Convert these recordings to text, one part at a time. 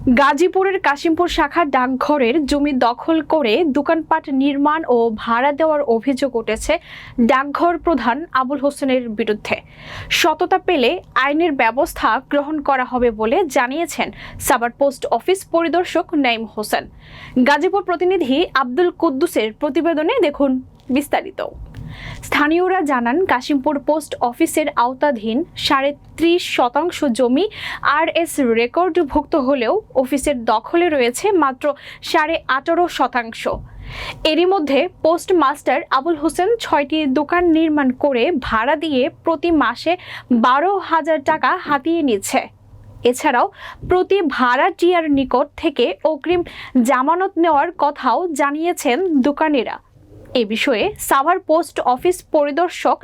গাজীপুরের কাশিমপুর শাখা ডাকঘরের জমি দখল করে দোকানপাট নির্মাণ ও ভাড়া দেওয়ার অভিযোগ উঠেছে ডাকঘর প্রধান আবুল হোসেনের বিরুদ্ধে। সততা পেলে আইনের ব্যবস্থা গ্রহণ করা হবে বলে জানিয়েছেন সাভার পোস্ট অফিস পরিদর্শক নাঈম হোসেন। গাজীপুর প্রতিনিধি আব্দুল কুদ্দুসের প্রতিবেদনে দেখুন বিস্তারিত। স্থানীয়রা জানান, কাশিমপুর পোস্ট অফিসের আওতাধীন ৩.৩০% জমি RS রেকর্ডভুক্ত হলেও অফিসের দখলে রয়েছে মাত্র ১৮.৫%। এরই মধ্যে পোস্ট মাস্টার আবুল হোসেন ৬টি দোকান নির্মাণ করে ভাড়া দিয়ে প্রতি মাসে ১২,০০০ টাকা হাতিয়ে নিচ্ছে। এছাড়াও প্রতি ভাড়াটিয়ার নিকট থেকে অগ্রিম জামানত নেওয়ার কথাও জানিয়েছেন দোকানিরা। এ বিষয়ে সাভার পোস্ট অফিস পরিদর্শক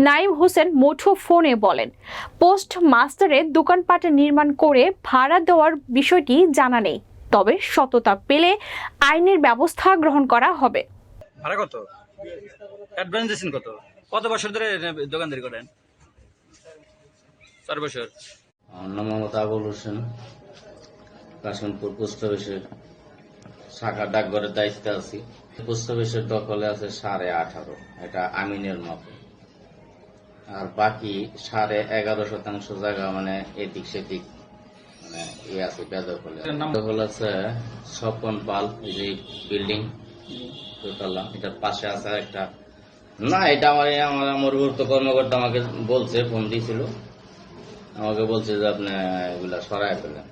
নাঈম হোসেন মুঠোফোনে বলেন, পোস্ট মাস্টারে দোকানপাট নির্মাণ করে ভাড়া দেওয়ার বিষয়টি জানা নেই, তবে সততা পেলে আইনের ব্যবস্থা গ্রহণ করা হবে। ভাড়া কত? অ্যাডভান্স দিয়েছেন কত? কত বছর ধরে দোকানদারি করেন? 4 বছর। আমার নাম মোহাম্মদ আবুল হোসেন, কাশিমপুর পোস্ট অফিসের শাখা ডাকঘরের দায়িত্বে আছি। পোস্ট অফিসের দখলে আছে 18.5, এটা আমিনের মতো। আর বাকি 11.5% জায়গা মানে এদিক সেদিক মানে আছে বেদখলে। দখল আছে স্বপন পাল, এই যে বিল্ডিং দোতলা, এটার পাশে আছে একটা। না, এটা আমার কর্মকর্তা আমাকে বলছে, ফোন দিয়েছিল, আমাকে বলছে যে আপনি এগুলা সরাই ফেলেন।